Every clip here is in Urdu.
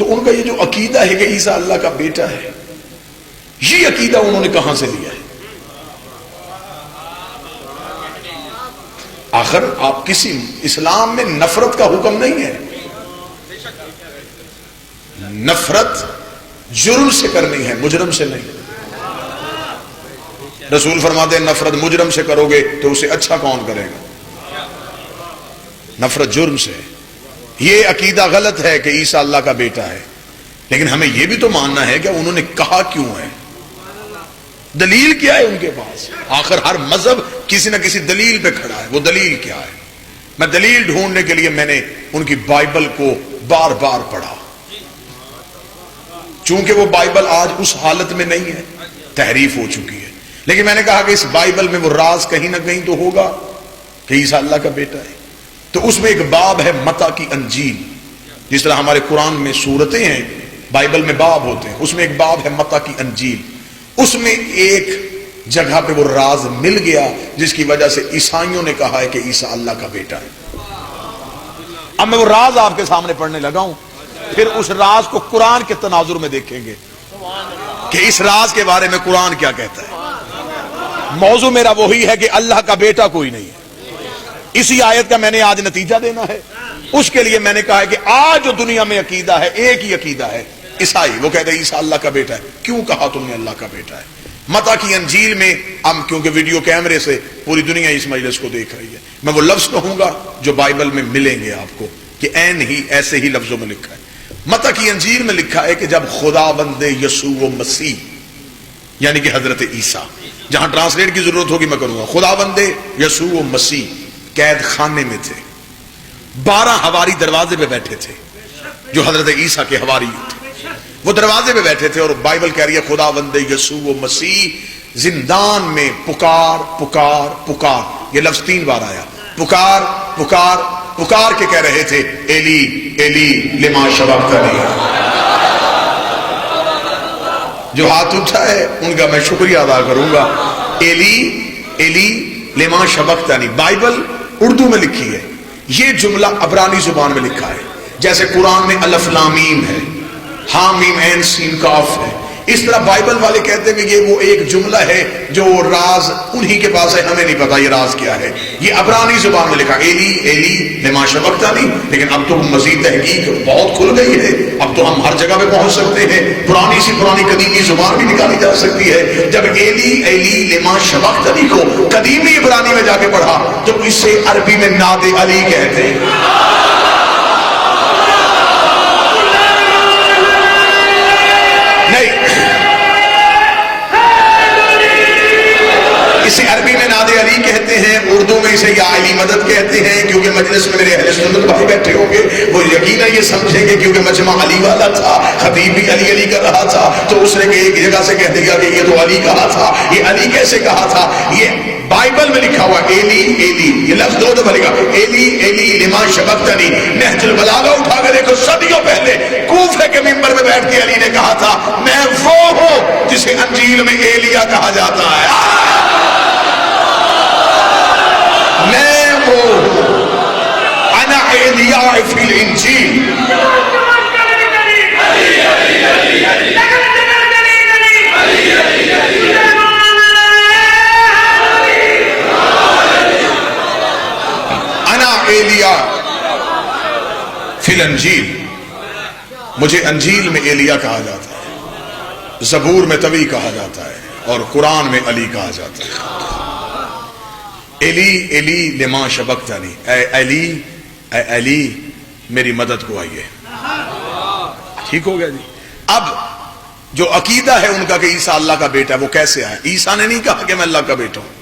تو ان کا یہ جو عقیدہ ہے کہ عیسیٰ اللہ کا بیٹا ہے، یہ عقیدہ انہوں نے کہاں سے لیا ہے؟ آخر آپ کسی اسلام میں نفرت کا حکم نہیں ہے، نفرت جرم سے کرنی ہے، مجرم سے نہیں۔ رسول فرماتے ہیں نفرت مجرم سے کرو گے تو اسے اچھا کون کرے گا؟ نفرت جرم سے ہے۔ یہ عقیدہ غلط ہے کہ عیسیٰ اللہ کا بیٹا ہے، لیکن ہمیں یہ بھی تو ماننا ہے کہ انہوں نے کہا کیوں ہے، دلیل کیا ہے ان کے پاس؟ آخر ہر مذہب کسی نہ کسی دلیل پہ کھڑا ہے، وہ دلیل کیا ہے؟ میں دلیل ڈھونڈنے کے لیے میں نے ان کی بائبل کو بار بار پڑھا، چونکہ وہ بائبل آج اس حالت میں نہیں ہے، تحریف ہو چکی ہے، لیکن میں نے کہا کہ اس بائبل میں وہ راز کہیں نہ کہیں تو ہوگا کہ عیسیٰ اللہ کا بیٹا ہے۔ تو اس میں ایک باب ہے متی کی انجیل، جس طرح ہمارے قرآن میں سورتیں ہیں، بائبل میں باب ہوتے ہیں، اس میں ایک باب ہے متی کی انجیل۔ اس میں ایک جگہ پہ وہ راز مل گیا جس کی وجہ سے عیسائیوں نے کہا ہے کہ عیسیٰ اللہ کا بیٹا ہے۔ اب میں وہ راز آپ کے سامنے پڑھنے لگا ہوں، پھر اس راز کو قرآن کے تناظر میں دیکھیں گے کہ اس راز کے بارے میں قرآن کیا کہتا ہے۔ موضوع میرا وہی ہے کہ اللہ کا بیٹا کوئی نہیں ہے، اسی آیت کا میں نے آج نتیجہ دینا ہے۔ اس کے لیے میں نے کہا ہے کہ آج جو دنیا میں عقیدہ ہے ایک ہی عقیدہ ہے، عیسائی، وہ کہتے ہیں عیسیٰ اللہ کا بیٹا ہے۔ کیوں کہا تم نے اللہ کا بیٹا ہے؟ متی کی انجیل میں ہم کیونکہ ویڈیو کیمرے سے پوری دنیا اس مجلس کو دیکھ رہی ہے، میں وہ لفظ کہوں گا جو بائبل میں ملیں گے آپ کو کہ عین ہی ایسے ہی لفظوں میں لکھا ہے۔ متی کی انجیل میں لکھا ہے کہ جب خداوند یسوع مسیح یعنی کہ حضرت عیسیٰ، جہاں ٹرانسلیٹ کی ضرورت ہوگی میں کروں گا، خداوند یسوع مسیح قید خانے میں تھے، 12 حواری دروازے پہ بیٹھے تھے جو حضرت عیسیٰ کے حواری تھے، وہ دروازے پہ بیٹھے تھے، اور بائبل کہہ رہی ہے خداوند یسوع مسیح زندان میں پکار پکار پکار، یہ لفظ 3 بار آیا، پکار پکار پکار کے کہہ رہے تھے ایلی ایلی لما شبقتنی۔ جو ہاتھ اٹھا ہے ان کا میں شکریہ ادا کروں گا، ایلی ایلی لما شبقتنی بائبل اردو میں لکھی ہے، یہ جملہ عبرانی زبان میں لکھا ہے، جیسے قرآن میں الف لام میم ہے، ہاں میم عین سین کاف ہے، اس طرح بائبل والے کہتے ہیں کہ یہ وہ ایک جملہ ہے جو راز انہی کے پاس ہے، ہمیں نہیں پتا یہ راز کیا ہے، یہ عبرانی زبان میں لکھا ایلی ایلی لما شبقتنی۔ لیکن اب تو مزید تحقیق بہت کھل گئی ہے، اب تو ہم ہر جگہ پہ پہنچ سکتے ہیں، پرانی سی پرانی قدیمی زبان بھی نکالی جا سکتی ہے۔ جب ایلی ایلی لما شبقتنی کو قدیمی عبرانی میں جا کے پڑھا تو اسے عربی میں ناد علی کہتے ہیں۔ اسے عربی میں ناد علی کہتے ہیں، اردو میں اسے یا علی مدد کہتے ہیں، کیونکہ مجلس میں میرے اہل سنت بھائی بیٹھے ہوں گے وہ یقیناً یہ سمجھیں گے کیونکہ مجمع علی والا تھا، خطیب بھی علی علی کر رہا تھا، تو اس نے ایک جگہ سے کہہ دیا کہ یہ تو علی کہا تھا، یہ علی کیسے کہا تھا؟ یہ بائبل میں لکھا ہوا ایلی ایلی، یہ لفظ 2 دفعہ لکھا ایلی ایلی لما شبقتنی۔ نہج البلاغہ اٹھا کر دیکھو، صدیوں پہلے کوفے کے منبر میں بیٹھ کے علی نے کہا تھا میں وہ ہوں جسے انجیل میں ایلیا کہا جاتا ہے، میں وہ انا ایلیاء فی الانجیل۔ انا ایلیاء فی الانجیل، مجھے انجیل میں ایلیا کہا جاتا ہے، زبور میں طوی کہا جاتا ہے، اور قرآن میں علی کہا جاتا ہے۔ ایلی ایلی لما شبقتنی، اے علی اے علی میری مدد کو آئیے۔ ٹھیک ہو گیا جی۔ اب جو عقیدہ ہے ان کا کہ عیسیٰ اللہ کا بیٹا ہے، وہ کیسے آیا؟ عیسیٰ نے نہیں کہا کہ میں اللہ کا بیٹا ہوں،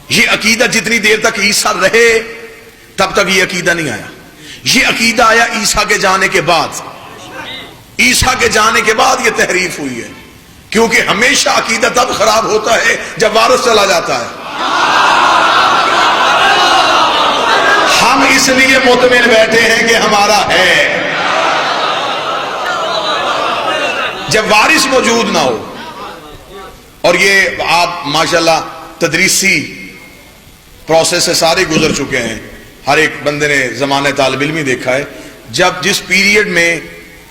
یہ عقیدہ جتنی دیر تک عیسیٰ رہے تب تک یہ عقیدہ نہیں آیا، یہ عقیدہ آیا عیسیٰ کے جانے کے بعد، عیسیٰ کے جانے کے بعد یہ تحریف ہوئی ہے، کیونکہ ہمیشہ عقیدہ تب خراب ہوتا ہے جب وارث چلا جاتا ہے۔ ہم اس لیے مطمئن بیٹھے ہیں کہ ہمارا ہے، جب وارث موجود نہ ہو، اور یہ آپ ماشاءاللہ تدریسی پروسیس سے سارے گزر چکے ہیں، ہر ایک بندے نے زمانہ طالب علمی دیکھا ہے، جب جس پیریڈ میں